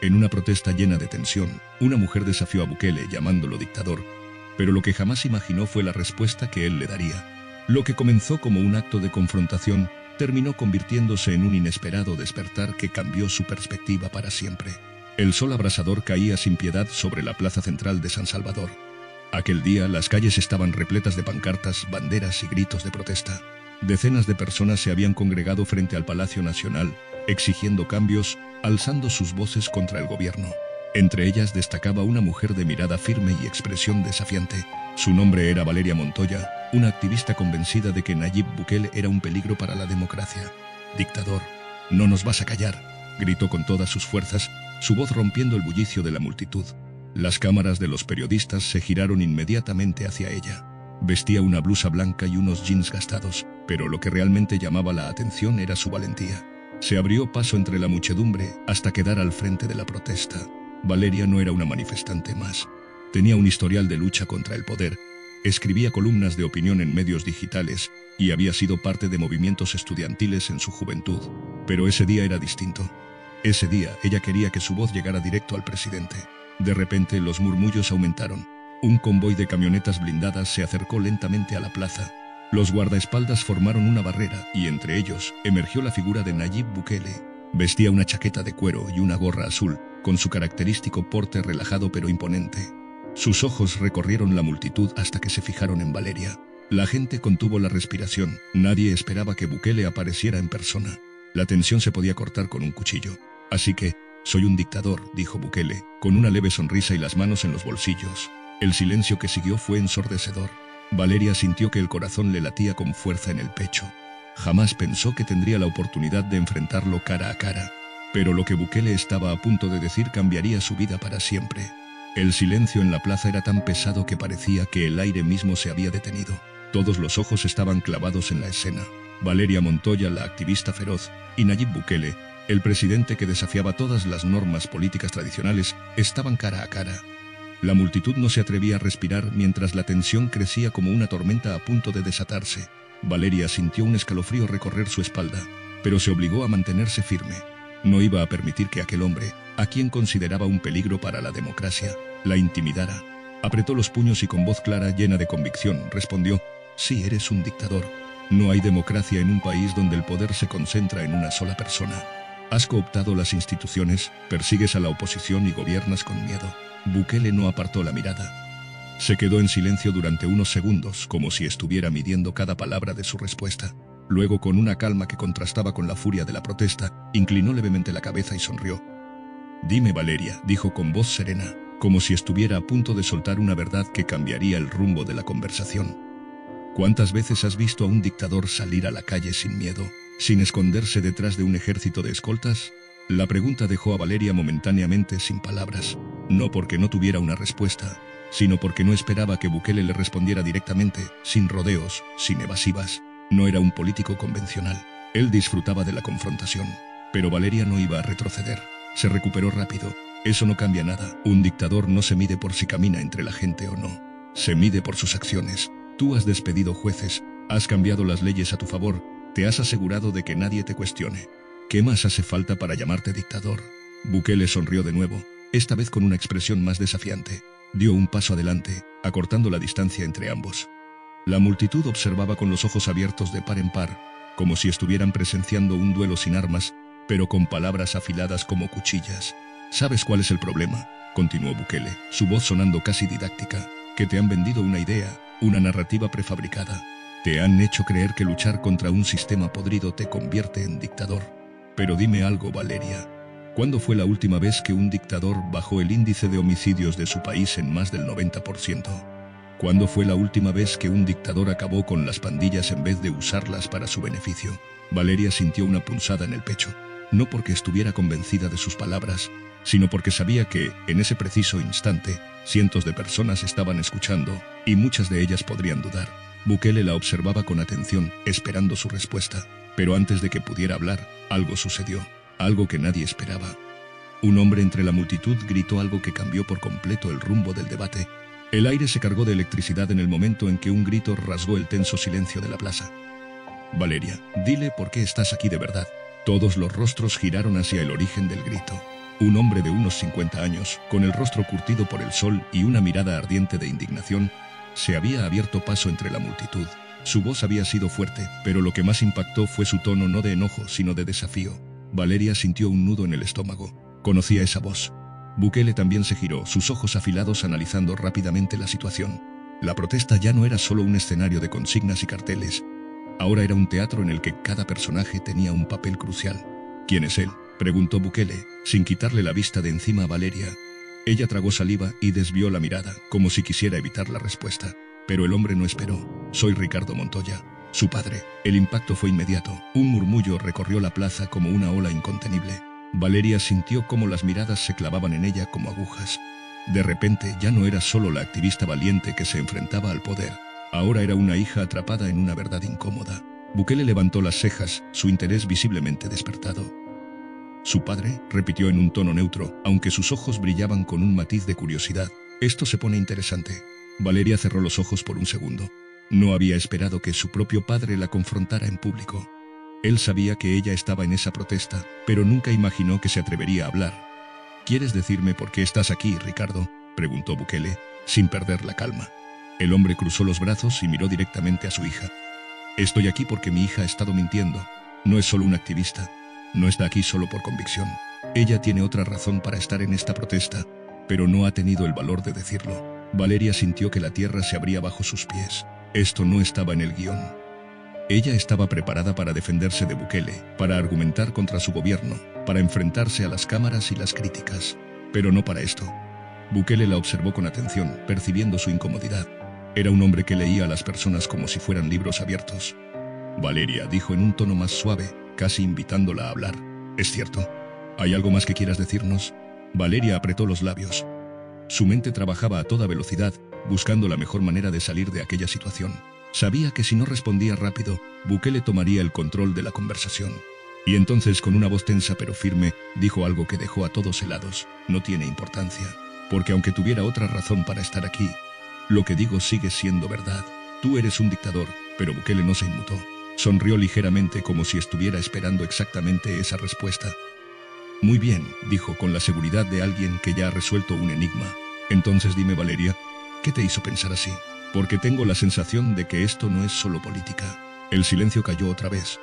En una protesta llena de tensión, una mujer desafió a Bukele llamándolo dictador, pero lo que jamás imaginó fue la respuesta que él le daría. Lo que comenzó como un acto de confrontación terminó convirtiéndose en un inesperado despertar que cambió su perspectiva para siempre. El sol abrasador caía sin piedad sobre la plaza central de San Salvador. Aquel día las calles estaban repletas de pancartas, banderas y gritos de protesta. Decenas de personas se habían congregado frente al Palacio Nacional, exigiendo cambios, alzando sus voces contra el gobierno. Entre ellas destacaba una mujer de mirada firme y expresión desafiante. Su nombre era Valeria Montoya, una activista convencida de que Nayib Bukele era un peligro para la democracia. «Dictador, no nos vas a callar», gritó con todas sus fuerzas, su voz rompiendo el bullicio de la multitud. Las cámaras de los periodistas se giraron inmediatamente hacia ella. Vestía una blusa blanca y unos jeans gastados, pero lo que realmente llamaba la atención era su valentía. Se abrió paso entre la muchedumbre hasta quedar al frente de la protesta. Valeria no era una manifestante más. Tenía un historial de lucha contra el poder, escribía columnas de opinión en medios digitales y había sido parte de movimientos estudiantiles en su juventud. Pero ese día era distinto. Ese día ella quería que su voz llegara directo al presidente. De repente los murmullos aumentaron. Un convoy de camionetas blindadas se acercó lentamente a la plaza. Los guardaespaldas formaron una barrera y entre ellos emergió la figura de Nayib Bukele. Vestía una chaqueta de cuero y una gorra azul, con su característico porte relajado pero imponente. Sus ojos recorrieron la multitud hasta que se fijaron en Valeria. La gente contuvo la respiración. Nadie esperaba que Bukele apareciera en persona. La tensión se podía cortar con un cuchillo. Así que, «Soy un dictador», dijo Bukele, con una leve sonrisa y las manos en los bolsillos. El silencio que siguió fue ensordecedor. Valeria sintió que el corazón le latía con fuerza en el pecho. Jamás pensó que tendría la oportunidad de enfrentarlo cara a cara. Pero lo que Bukele estaba a punto de decir cambiaría su vida para siempre. El silencio en la plaza era tan pesado que parecía que el aire mismo se había detenido. Todos los ojos estaban clavados en la escena. Valeria Montoya, la activista feroz, y Nayib Bukele, el presidente que desafiaba todas las normas políticas tradicionales, estaban cara a cara. La multitud no se atrevía a respirar mientras la tensión crecía como una tormenta a punto de desatarse. Valeria sintió un escalofrío recorrer su espalda, pero se obligó a mantenerse firme. No iba a permitir que aquel hombre, a quien consideraba un peligro para la democracia, la intimidara. Apretó los puños y con voz clara, llena de convicción, respondió: «Sí, eres un dictador. No hay democracia en un país donde el poder se concentra en una sola persona. Has cooptado las instituciones, persigues a la oposición y gobiernas con miedo». Bukele no apartó la mirada. Se quedó en silencio durante unos segundos, como si estuviera midiendo cada palabra de su respuesta. Luego, con una calma que contrastaba con la furia de la protesta, inclinó levemente la cabeza y sonrió. «Dime, Valeria», dijo con voz serena, como si estuviera a punto de soltar una verdad que cambiaría el rumbo de la conversación. «¿Cuántas veces has visto a un dictador salir a la calle sin miedo, sin esconderse detrás de un ejército de escoltas?» La pregunta dejó a Valeria momentáneamente sin palabras, no porque no tuviera una respuesta, sino porque no esperaba que Bukele le respondiera directamente, sin rodeos, sin evasivas. No era un político convencional. Él disfrutaba de la confrontación. Pero Valeria no iba a retroceder. Se recuperó rápido. «Eso no cambia nada. Un dictador no se mide por si camina entre la gente o no. Se mide por sus acciones. Tú has despedido jueces, has cambiado las leyes a tu favor, te has asegurado de que nadie te cuestione. ¿Qué más hace falta para llamarte dictador?» Bukele sonrió de nuevo, esta vez con una expresión más desafiante. Dio un paso adelante, acortando la distancia entre ambos. La multitud observaba con los ojos abiertos de par en par, como si estuvieran presenciando un duelo sin armas, pero con palabras afiladas como cuchillas. «¿Sabes cuál es el problema?», continuó Bukele, su voz sonando casi didáctica, «que te han vendido una idea, una narrativa prefabricada. Te han hecho creer que luchar contra un sistema podrido te convierte en dictador. Pero dime algo, Valeria. ¿Cuándo fue la última vez que un dictador bajó el índice de homicidios de su país en más del 90%? ¿Cuándo fue la última vez que un dictador acabó con las pandillas en vez de usarlas para su beneficio?» Valeria sintió una punzada en el pecho, no porque estuviera convencida de sus palabras, sino porque sabía que, en ese preciso instante, cientos de personas estaban escuchando, y muchas de ellas podrían dudar. Bukele la observaba con atención, esperando su respuesta. Pero antes de que pudiera hablar, algo sucedió, algo que nadie esperaba. Un hombre entre la multitud gritó algo que cambió por completo el rumbo del debate. El aire se cargó de electricidad en el momento en que un grito rasgó el tenso silencio de la plaza. «Valeria, dile por qué estás aquí de verdad». Todos los rostros giraron hacia el origen del grito. Un hombre de unos 50 años, con el rostro curtido por el sol y una mirada ardiente de indignación, se había abierto paso entre la multitud. Su voz había sido fuerte, pero lo que más impactó fue su tono no de enojo, sino de desafío. Valeria sintió un nudo en el estómago. Conocía esa voz. Bukele también se giró, sus ojos afilados analizando rápidamente la situación. La protesta ya no era solo un escenario de consignas y carteles. Ahora era un teatro en el que cada personaje tenía un papel crucial. ¿Quién es él?, preguntó Bukele, sin quitarle la vista de encima a Valeria. Ella tragó saliva y desvió la mirada, como si quisiera evitar la respuesta. Pero el hombre no esperó. Soy Ricardo Montoya, su padre. El impacto fue inmediato. Un murmullo recorrió la plaza como una ola incontenible. Valeria sintió cómo las miradas se clavaban en ella como agujas. De repente ya no era solo la activista valiente que se enfrentaba al poder. Ahora era una hija atrapada en una verdad incómoda. Bukele levantó las cejas, su interés visiblemente despertado. «¿Su padre?», repitió en un tono neutro, aunque sus ojos brillaban con un matiz de curiosidad. «Esto se pone interesante». Valeria cerró los ojos por un segundo. No había esperado que su propio padre la confrontara en público. Él sabía que ella estaba en esa protesta, pero nunca imaginó que se atrevería a hablar. «¿Quieres decirme por qué estás aquí, Ricardo?», preguntó Bukele, sin perder la calma. El hombre cruzó los brazos y miró directamente a su hija. «Estoy aquí porque mi hija ha estado mintiendo. No es solo una activista. No está aquí solo por convicción. Ella tiene otra razón para estar en esta protesta, pero no ha tenido el valor de decirlo». Valeria sintió que la tierra se abría bajo sus pies. Esto no estaba en el guión. Ella estaba preparada para defenderse de Bukele, para argumentar contra su gobierno, para enfrentarse a las cámaras y las críticas. Pero no para esto. Bukele la observó con atención, percibiendo su incomodidad. Era un hombre que leía a las personas como si fueran libros abiertos. «Valeria», dijo en un tono más suave, casi invitándola a hablar. «¿Es cierto? ¿Hay algo más que quieras decirnos?». Valeria apretó los labios. Su mente trabajaba a toda velocidad, buscando la mejor manera de salir de aquella situación. Sabía que si no respondía rápido, Bukele tomaría el control de la conversación. Y entonces, con una voz tensa pero firme, dijo algo que dejó a todos helados. «No tiene importancia, porque aunque tuviera otra razón para estar aquí, lo que digo sigue siendo verdad. Tú eres un dictador». Pero Bukele no se inmutó. Sonrió ligeramente como si estuviera esperando exactamente esa respuesta. «Muy bien», dijo con la seguridad de alguien que ya ha resuelto un enigma. «Entonces dime, Valeria, ¿qué te hizo pensar así? Porque tengo la sensación de que esto no es solo política». El silencio cayó otra vez.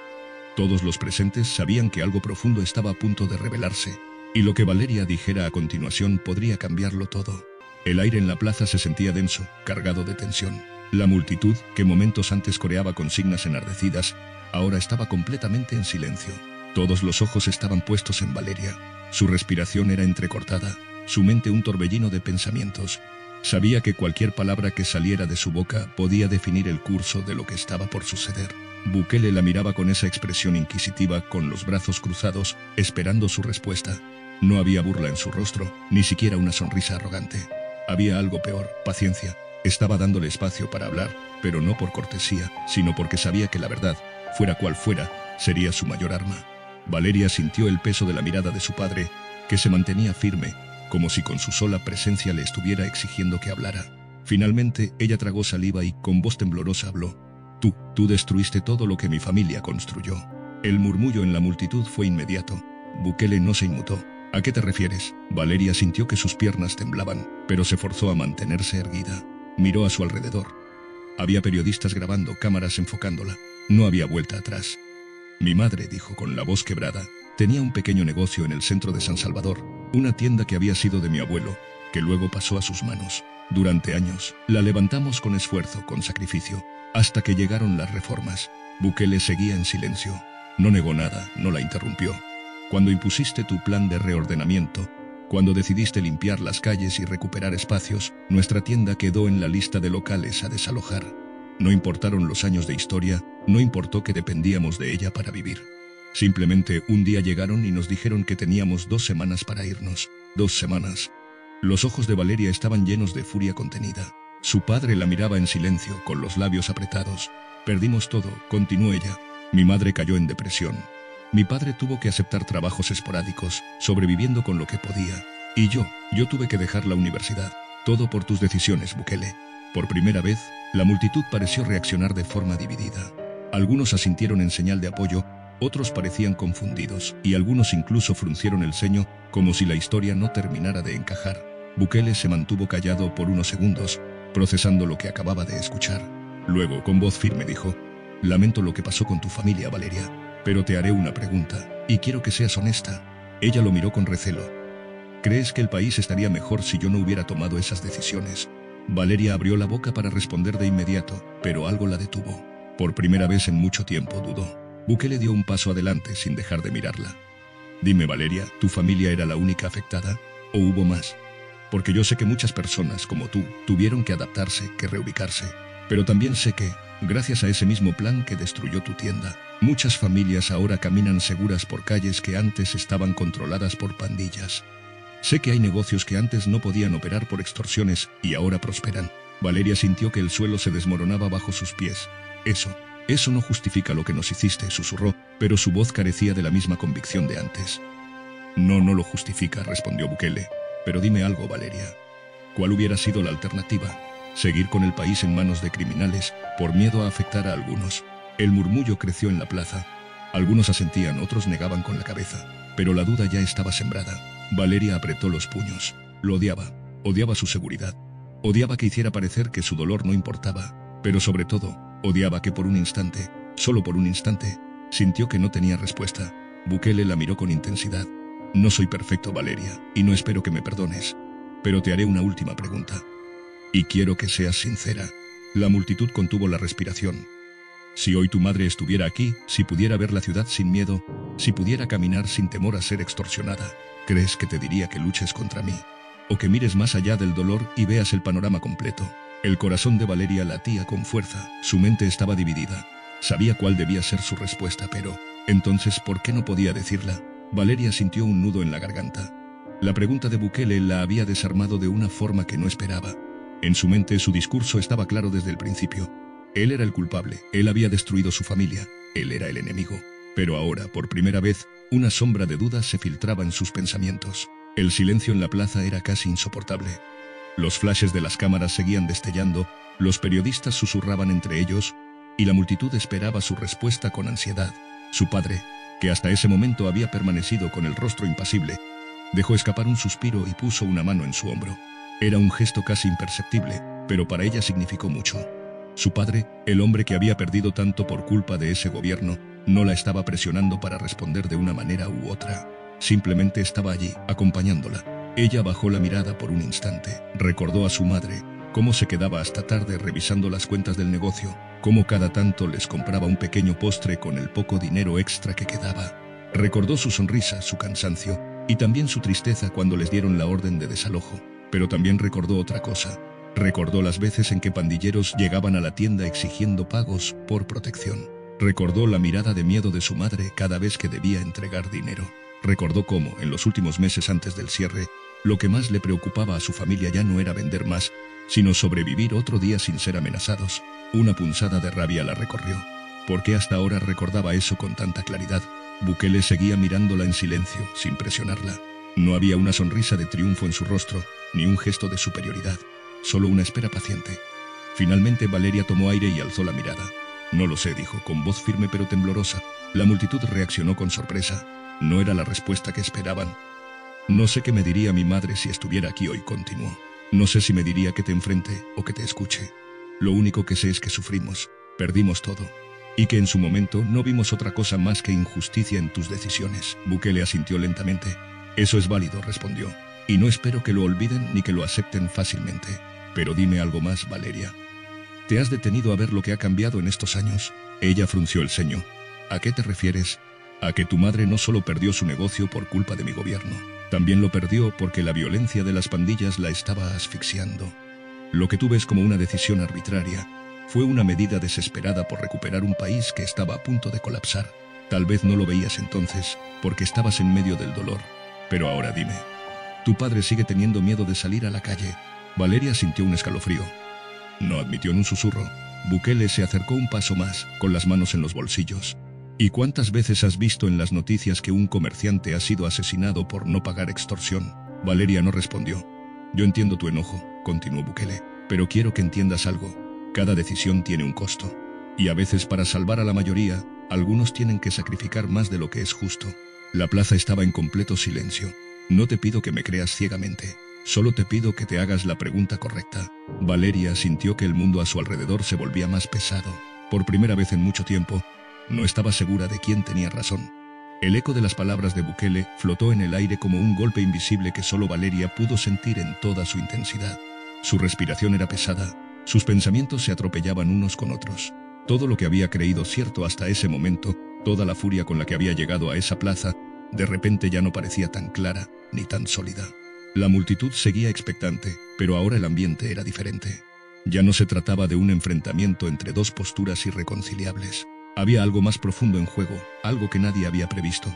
Todos los presentes sabían que algo profundo estaba a punto de revelarse, y lo que Valeria dijera a continuación podría cambiarlo todo. El aire en la plaza se sentía denso, cargado de tensión. La multitud, que momentos antes coreaba consignas enardecidas, ahora estaba completamente en silencio. Todos los ojos estaban puestos en Valeria. Su respiración era entrecortada, su mente un torbellino de pensamientos. Sabía que cualquier palabra que saliera de su boca podía definir el curso de lo que estaba por suceder. Bukele la miraba con esa expresión inquisitiva, con los brazos cruzados, esperando su respuesta. No había burla en su rostro, ni siquiera una sonrisa arrogante. Había algo peor, paciencia. Estaba dándole espacio para hablar, pero no por cortesía, sino porque sabía que la verdad, fuera cual fuera, sería su mayor arma. Valeria sintió el peso de la mirada de su padre, que se mantenía firme, como si con su sola presencia le estuviera exigiendo que hablara. Finalmente, ella tragó saliva y con voz temblorosa habló. Tú destruiste todo lo que mi familia construyó». El murmullo en la multitud fue inmediato. Bukele no se inmutó. «¿A qué te refieres?». Valeria sintió que sus piernas temblaban, pero se forzó a mantenerse erguida. Miró a su alrededor. Había periodistas grabando, cámaras enfocándola. No había vuelta atrás. «Mi madre», dijo con la voz quebrada, «tenía un pequeño negocio en el centro de San Salvador, una tienda que había sido de mi abuelo, que luego pasó a sus manos. Durante años, la levantamos con esfuerzo, con sacrificio, hasta que llegaron las reformas». Bukele seguía en silencio. No negó nada, no la interrumpió. «Cuando impusiste tu plan de reordenamiento, cuando decidiste limpiar las calles y recuperar espacios, nuestra tienda quedó en la lista de locales a desalojar. No importaron los años de historia, no importó que dependíamos de ella para vivir. Simplemente un día llegaron y nos dijeron que teníamos 2 semanas para irnos. 2 semanas. Los ojos de Valeria estaban llenos de furia contenida. Su padre la miraba en silencio, con los labios apretados. «Perdimos todo», continuó ella. «Mi madre cayó en depresión. Mi padre tuvo que aceptar trabajos esporádicos, sobreviviendo con lo que podía. Y yo tuve que dejar la universidad. Todo por tus decisiones, Bukele». Por primera vez, la multitud pareció reaccionar de forma dividida. Algunos asintieron en señal de apoyo, Otros parecían confundidos, y algunos incluso fruncieron el ceño, como si la historia no terminara de encajar. Bukele se mantuvo callado por unos segundos, procesando lo que acababa de escuchar. Luego, con voz firme dijo: «Lamento lo que pasó con tu familia, Valeria, pero te haré una pregunta, y quiero que seas honesta». Ella lo miró con recelo. «¿Crees que el país estaría mejor si yo no hubiera tomado esas decisiones?». Valeria abrió la boca para responder de inmediato, pero algo la detuvo. Por primera vez en mucho tiempo dudó. Bukele dio un paso adelante sin dejar de mirarla. «Dime, Valeria, ¿tu familia era la única afectada? ¿O hubo más? Porque yo sé que muchas personas, como tú, tuvieron que adaptarse, que reubicarse. Pero también sé que, gracias a ese mismo plan que destruyó tu tienda, muchas familias ahora caminan seguras por calles que antes estaban controladas por pandillas. Sé que hay negocios que antes no podían operar por extorsiones y ahora prosperan». Valeria sintió que el suelo se desmoronaba bajo sus pies. Eso no justifica lo que nos hiciste», susurró, pero su voz carecía de la misma convicción de antes. No lo justifica», respondió Bukele. «Pero dime algo, Valeria. ¿Cuál hubiera sido la alternativa? ¿Seguir con el país en manos de criminales por miedo a afectar a algunos?». El murmullo creció en la plaza. Algunos asentían, otros negaban con la cabeza, pero la duda ya estaba sembrada. Valeria apretó los puños. Lo odiaba su seguridad. Odiaba que hiciera parecer que su dolor no importaba, pero sobre todo, odiaba que por un instante, solo por un instante, sintió que no tenía respuesta. Bukele la miró con intensidad. «No soy perfecto, Valeria, y no espero que me perdones, pero te haré una última pregunta. Y quiero que seas sincera». La multitud contuvo la respiración. «Si hoy tu madre estuviera aquí, si pudiera ver la ciudad sin miedo, si pudiera caminar sin temor a ser extorsionada, ¿crees que te diría que luches contra mí? ¿O que mires más allá del dolor y veas el panorama completo?». El corazón de Valeria latía con fuerza. Su mente estaba dividida. Sabía cuál debía ser su respuesta, pero entonces, ¿por qué no podía decirla? Valeria sintió un nudo en la garganta. La pregunta de Bukele la había desarmado de una forma que no esperaba. En su mente su discurso estaba claro desde el principio. Él era el culpable, él había destruido su familia, él era el enemigo. Pero ahora, por primera vez, una sombra de duda se filtraba en sus pensamientos. El silencio en la plaza era casi insoportable. Los flashes de las cámaras seguían destellando, los periodistas susurraban entre ellos, y la multitud esperaba su respuesta con ansiedad. Su padre, que hasta ese momento había permanecido con el rostro impasible, dejó escapar un suspiro y puso una mano en su hombro. Era un gesto casi imperceptible, pero para ella significó mucho. Su padre, el hombre que había perdido tanto por culpa de ese gobierno, no la estaba presionando para responder de una manera u otra. Simplemente estaba allí, acompañándola. Ella bajó la mirada por un instante. Recordó a su madre, cómo se quedaba hasta tarde revisando las cuentas del negocio, cómo cada tanto les compraba un pequeño postre con el poco dinero extra que quedaba. Recordó su sonrisa, su cansancio, y también su tristeza cuando les dieron la orden de desalojo. Pero también recordó otra cosa. Recordó las veces en que pandilleros llegaban a la tienda exigiendo pagos por protección. Recordó la mirada de miedo de su madre cada vez que debía entregar dinero. Recordó cómo, en los últimos meses antes del cierre, lo que más le preocupaba a su familia ya no era vender más, sino sobrevivir otro día sin ser amenazados. Una punzada de rabia la recorrió. ¿Por qué hasta ahora recordaba eso con tanta claridad? Bukele seguía mirándola en silencio, sin presionarla. No había una sonrisa de triunfo en su rostro, ni un gesto de superioridad, solo una espera paciente. Finalmente Valeria tomó aire y alzó la mirada. «No lo sé», dijo, con voz firme pero temblorosa. La multitud reaccionó con sorpresa. No era la respuesta que esperaban. «No sé qué me diría mi madre si estuviera aquí hoy», continuó. «No sé si me diría que te enfrente o que te escuche. Lo único que sé es que sufrimos, perdimos todo, y que en su momento no vimos otra cosa más que injusticia en tus decisiones». Bukele asintió lentamente. «Eso es válido», respondió, «y no espero que lo olviden ni que lo acepten fácilmente. Pero dime algo más, Valeria. ¿Te has detenido a ver lo que ha cambiado en estos años?». Ella frunció el ceño. «¿A qué te refieres?». «A que tu madre no solo perdió su negocio por culpa de mi gobierno, también lo perdió porque la violencia de las pandillas la estaba asfixiando. Lo que tú ves como una decisión arbitraria fue una medida desesperada por recuperar un país que estaba a punto de colapsar. Tal vez no lo veías entonces, porque estabas en medio del dolor. Pero ahora dime, ¿tu padre sigue teniendo miedo de salir a la calle?». Valeria sintió un escalofrío. No, admitió en un susurro. Bukele se acercó un paso más, con las manos en los bolsillos. «¿Y cuántas veces has visto en las noticias que un comerciante ha sido asesinado por no pagar extorsión?». Valeria no respondió. «Yo entiendo tu enojo», continuó Bukele, «pero quiero que entiendas algo. Cada decisión tiene un costo. Y a veces para salvar a la mayoría, algunos tienen que sacrificar más de lo que es justo. La plaza estaba en completo silencio. No te pido que me creas ciegamente. Solo te pido que te hagas la pregunta correcta. Valeria sintió que el mundo a su alrededor se volvía más pesado. Por primera vez en mucho tiempo, no estaba segura de quién tenía razón. El eco de las palabras de Bukele flotó en el aire como un golpe invisible que solo Valeria pudo sentir en toda su intensidad. Su respiración era pesada, sus pensamientos se atropellaban unos con otros. Todo lo que había creído cierto hasta ese momento, toda la furia con la que había llegado a esa plaza, de repente ya no parecía tan clara ni tan sólida. La multitud seguía expectante, pero ahora el ambiente era diferente. Ya no se trataba de un enfrentamiento entre dos posturas irreconciliables. Había algo más profundo en juego, algo que nadie había previsto.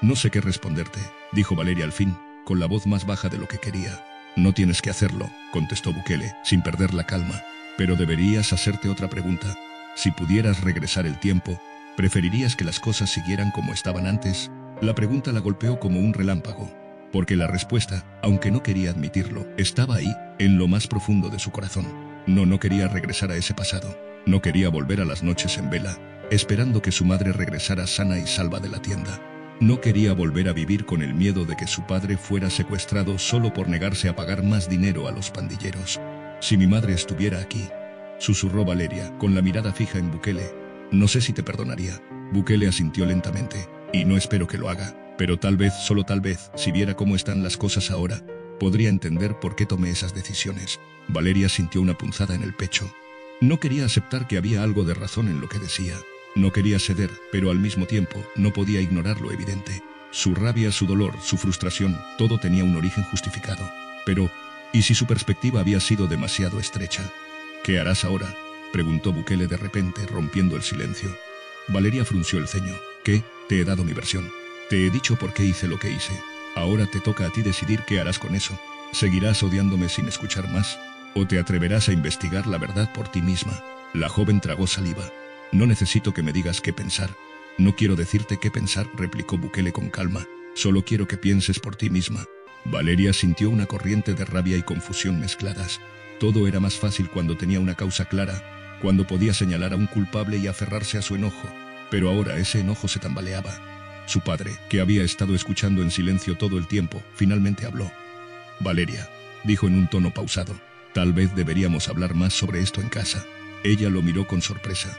No sé qué responderte, dijo Valeria al fin, con la voz más baja de lo que quería. No tienes que hacerlo, contestó Bukele, sin perder la calma. Pero deberías hacerte otra pregunta. Si pudieras regresar el tiempo, ¿preferirías que las cosas siguieran como estaban antes? La pregunta la golpeó como un relámpago, porque la respuesta, aunque no quería admitirlo, estaba ahí, en lo más profundo de su corazón. No quería regresar a ese pasado. No quería volver a las noches en vela, esperando que su madre regresara sana y salva de la tienda. No quería volver a vivir con el miedo de que su padre fuera secuestrado solo por negarse a pagar más dinero a los pandilleros. Si mi madre estuviera aquí, susurró Valeria, con la mirada fija en Bukele, no sé si te perdonaría. Bukele asintió lentamente, y no espero que lo haga, pero tal vez, solo tal vez, si viera cómo están las cosas ahora, podría entender por qué tomé esas decisiones. Valeria sintió una punzada en el pecho. No quería aceptar que había algo de razón en lo que decía. No quería ceder, pero al mismo tiempo no podía ignorar lo evidente. Su rabia, su dolor, su frustración, todo tenía un origen justificado. Pero, ¿y si su perspectiva había sido demasiado estrecha? ¿Qué harás ahora?, preguntó Bukele de repente, rompiendo el silencio. Valeria frunció el ceño. ¿Qué? Te he dado mi versión. Te he dicho por qué hice lo que hice. Ahora te toca a ti decidir qué harás con eso. ¿Seguirás odiándome sin escuchar más? ¿O te atreverás a investigar la verdad por ti misma? La joven tragó saliva. No necesito que me digas qué pensar. No quiero decirte qué pensar, replicó Bukele con calma. Solo quiero que pienses por ti misma. Valeria sintió una corriente de rabia y confusión mezcladas. Todo era más fácil cuando tenía una causa clara, cuando podía señalar a un culpable y aferrarse a su enojo. Pero ahora ese enojo se tambaleaba. Su padre, que había estado escuchando en silencio todo el tiempo, finalmente habló. Valeria, dijo en un tono pausado, tal vez deberíamos hablar más sobre esto en casa. Ella lo miró con sorpresa.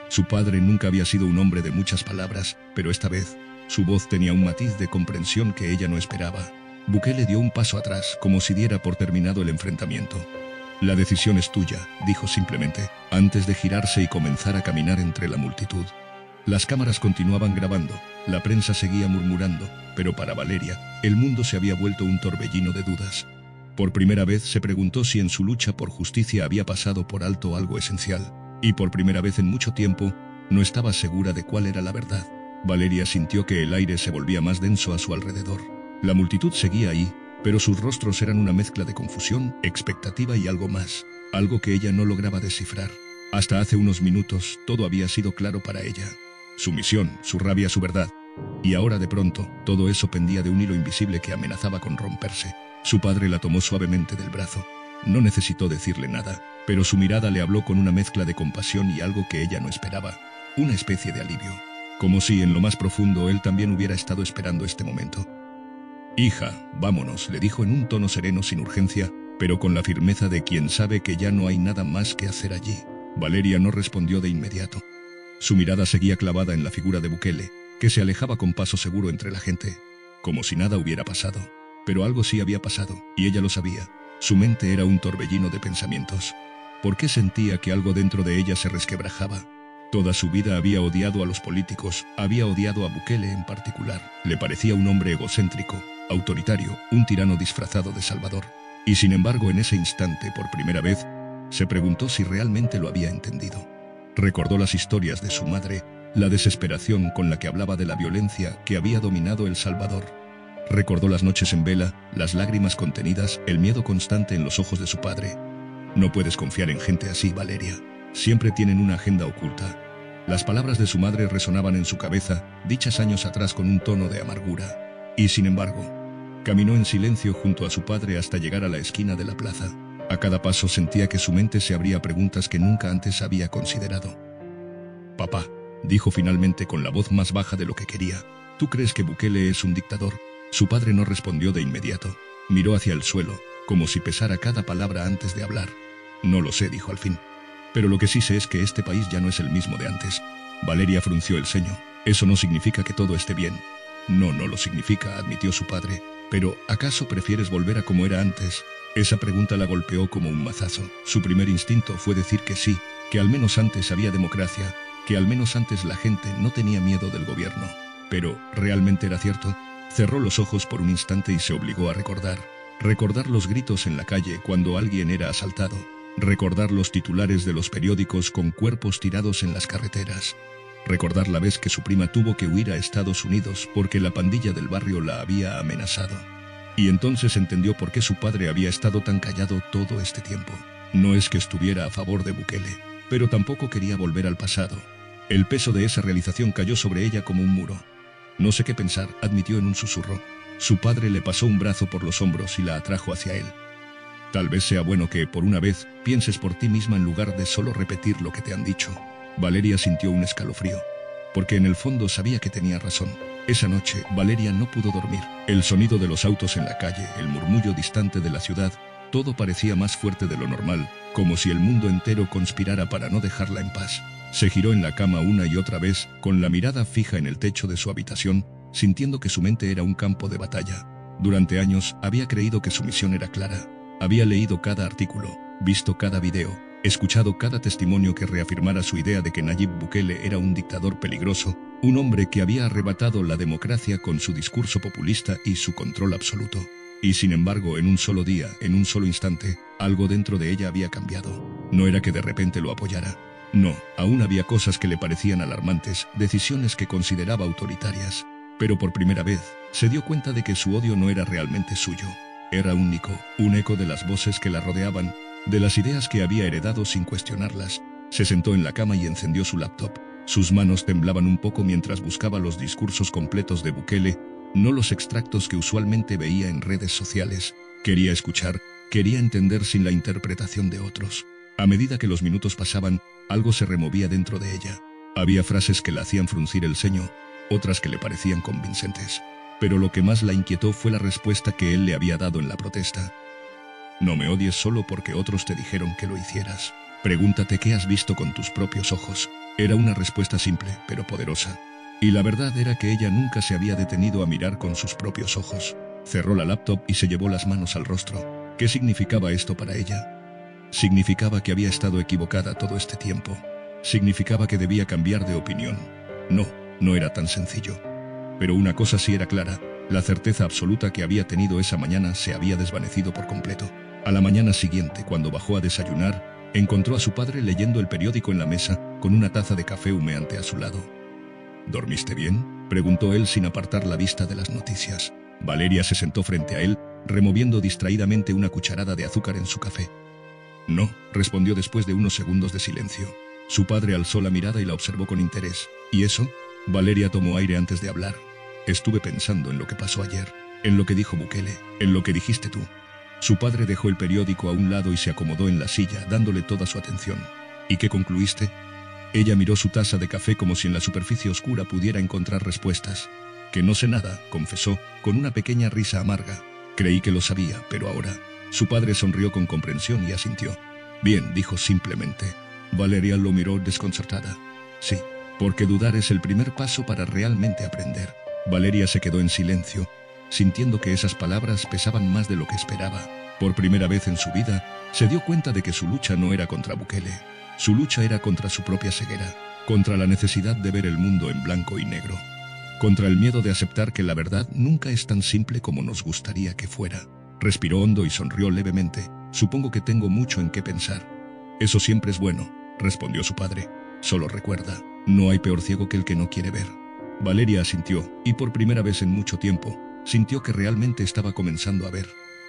Su padre nunca había sido un hombre de muchas palabras, pero esta vez, su voz tenía un matiz de comprensión que ella no esperaba. Bukele dio un paso atrás, como si diera por terminado el enfrentamiento. La decisión es tuya, dijo simplemente, antes de girarse y comenzar a caminar entre la multitud. Las cámaras continuaban grabando, la prensa seguía murmurando, pero para Valeria, el mundo se había vuelto un torbellino de dudas. Por primera vez se preguntó si en su lucha por justicia había pasado por alto algo esencial, y por primera vez en mucho tiempo, no estaba segura de cuál era la verdad. Valeria sintió que el aire se volvía más denso a su alrededor. La multitud seguía ahí, pero sus rostros eran una mezcla de confusión, expectativa y algo más, algo que ella no lograba descifrar. Hasta hace unos minutos, todo había sido claro para ella. Su misión, su rabia, su verdad. Y ahora de pronto, todo eso pendía de un hilo invisible que amenazaba con romperse. Su padre la tomó suavemente del brazo. No necesitó decirle nada, pero su mirada le habló con una mezcla de compasión y algo que ella no esperaba. Una especie de alivio. Como si en lo más profundo él también hubiera estado esperando este momento. Hija, vámonos, le dijo en un tono sereno sin urgencia, pero con la firmeza de quien sabe que ya no hay nada más que hacer allí. Valeria no respondió de inmediato. Su mirada seguía clavada en la figura de Bukele, que se alejaba con paso seguro entre la gente, como si nada hubiera pasado. Pero algo sí había pasado, y ella lo sabía. Su mente era un torbellino de pensamientos. ¿Por qué sentía que algo dentro de ella se resquebrajaba? Toda su vida había odiado a los políticos, había odiado a Bukele en particular. Le parecía un hombre egocéntrico, autoritario, un tirano disfrazado de salvador. Y sin embargo, en ese instante, por primera vez, se preguntó si realmente lo había entendido. Recordó las historias de su madre, la desesperación con la que hablaba de la violencia que había dominado El Salvador. Recordó las noches en vela, las lágrimas contenidas, el miedo constante en los ojos de su padre. No puedes confiar en gente así, Valeria. Siempre tienen una agenda oculta. Las palabras de su madre resonaban en su cabeza, dichas años atrás con un tono de amargura. Y sin embargo, caminó en silencio junto a su padre hasta llegar a la esquina de la plaza. A cada paso sentía que su mente se abría a preguntas que nunca antes había considerado. Papá, dijo finalmente con la voz más baja de lo que quería. ¿Tú crees que Bukele es un dictador? Su padre no respondió de inmediato. Miró hacia el suelo, como si pesara cada palabra antes de hablar. No lo sé, dijo al fin. Pero lo que sí sé es que este país ya no es el mismo de antes. Valeria frunció el ceño. Eso no significa que todo esté bien. No, no lo significa, admitió su padre. Pero, ¿acaso prefieres volver a como era antes? Esa pregunta la golpeó como un mazazo. Su primer instinto fue decir que sí, que al menos antes había democracia, que al menos antes la gente no tenía miedo del gobierno. Pero, ¿realmente era cierto? Cerró los ojos por un instante y se obligó a recordar. Recordar los gritos en la calle cuando alguien era asaltado. Recordar los titulares de los periódicos con cuerpos tirados en las carreteras. Recordar la vez que su prima tuvo que huir a Estados Unidos porque la pandilla del barrio la había amenazado. Y entonces entendió por qué su padre había estado tan callado todo este tiempo. No es que estuviera a favor de Bukele, pero tampoco quería volver al pasado. El peso de esa realización cayó sobre ella como un muro. No sé qué pensar, admitió en un susurro. Su padre le pasó un brazo por los hombros y la atrajo hacia él. Tal vez sea bueno que, por una vez, pienses por ti misma en lugar de solo repetir lo que te han dicho. Valeria sintió un escalofrío, porque en el fondo sabía que tenía razón. Esa noche, Valeria no pudo dormir. El sonido de los autos en la calle, el murmullo distante de la ciudad, todo parecía más fuerte de lo normal, como si el mundo entero conspirara para no dejarla en paz. Se giró en la cama una y otra vez, con la mirada fija en el techo de su habitación, sintiendo que su mente era un campo de batalla. Durante años, había creído que su misión era clara. Había leído cada artículo, visto cada video, escuchado cada testimonio que reafirmara su idea de que Nayib Bukele era un dictador peligroso, un hombre que había arrebatado la democracia con su discurso populista y su control absoluto. Y sin embargo, en un solo día, en un solo instante, algo dentro de ella había cambiado. No era que de repente lo apoyara. No, aún había cosas que le parecían alarmantes, decisiones que consideraba autoritarias. Pero por primera vez, se dio cuenta de que su odio no era realmente suyo. Era único, un eco de las voces que la rodeaban, de las ideas que había heredado sin cuestionarlas. Se sentó en la cama y encendió su laptop. Sus manos temblaban un poco mientras buscaba los discursos completos de Bukele, no los extractos que usualmente veía en redes sociales. Quería escuchar, quería entender sin la interpretación de otros. A medida que los minutos pasaban, algo se removía dentro de ella. Había frases que la hacían fruncir el ceño, otras que le parecían convincentes. Pero lo que más la inquietó fue la respuesta que él le había dado en la protesta. No me odies solo porque otros te dijeron que lo hicieras. Pregúntate qué has visto con tus propios ojos. Era una respuesta simple, pero poderosa. Y la verdad era que ella nunca se había detenido a mirar con sus propios ojos. Cerró la laptop y se llevó las manos al rostro. ¿Qué significaba esto para ella? Significaba que había estado equivocada todo este tiempo. Significaba que debía cambiar de opinión. No, no era tan sencillo. Pero una cosa sí era clara, la certeza absoluta que había tenido esa mañana se había desvanecido por completo. A la mañana siguiente, cuando bajó a desayunar, encontró a su padre leyendo el periódico en la mesa, con una taza de café humeante a su lado. ¿Dormiste bien?, preguntó él sin apartar la vista de las noticias. Valeria se sentó frente a él, removiendo distraídamente una cucharada de azúcar en su café. No, respondió después de unos segundos de silencio. Su padre alzó la mirada y la observó con interés. ¿Y eso? Valeria tomó aire antes de hablar. Estuve pensando en lo que pasó ayer, en lo que dijo Bukele, en lo que dijiste tú. Su padre dejó el periódico a un lado y se acomodó en la silla, dándole toda su atención. ¿Y qué concluiste? Ella miró su taza de café como si en la superficie oscura pudiera encontrar respuestas. Que no sé nada, confesó, con una pequeña risa amarga. Creí que lo sabía, pero ahora... Su padre sonrió con comprensión y asintió. Bien, dijo simplemente. Valeria lo miró desconcertada. Sí, porque dudar es el primer paso para realmente aprender. Valeria se quedó en silencio, sintiendo que esas palabras pesaban más de lo que esperaba. Por primera vez en su vida, se dio cuenta de que su lucha no era contra Bukele. Su lucha era contra su propia ceguera, contra la necesidad de ver el mundo en blanco y negro, contra el miedo de aceptar que la verdad nunca es tan simple como nos gustaría que fuera. Respiró hondo y sonrió levemente. Supongo que tengo mucho en qué pensar. Eso siempre es bueno, respondió su padre. Solo recuerda, no hay peor ciego que el que no quiere ver. Valeria asintió, y por primera vez en mucho tiempo, sintió que realmente estaba comenzando a ver.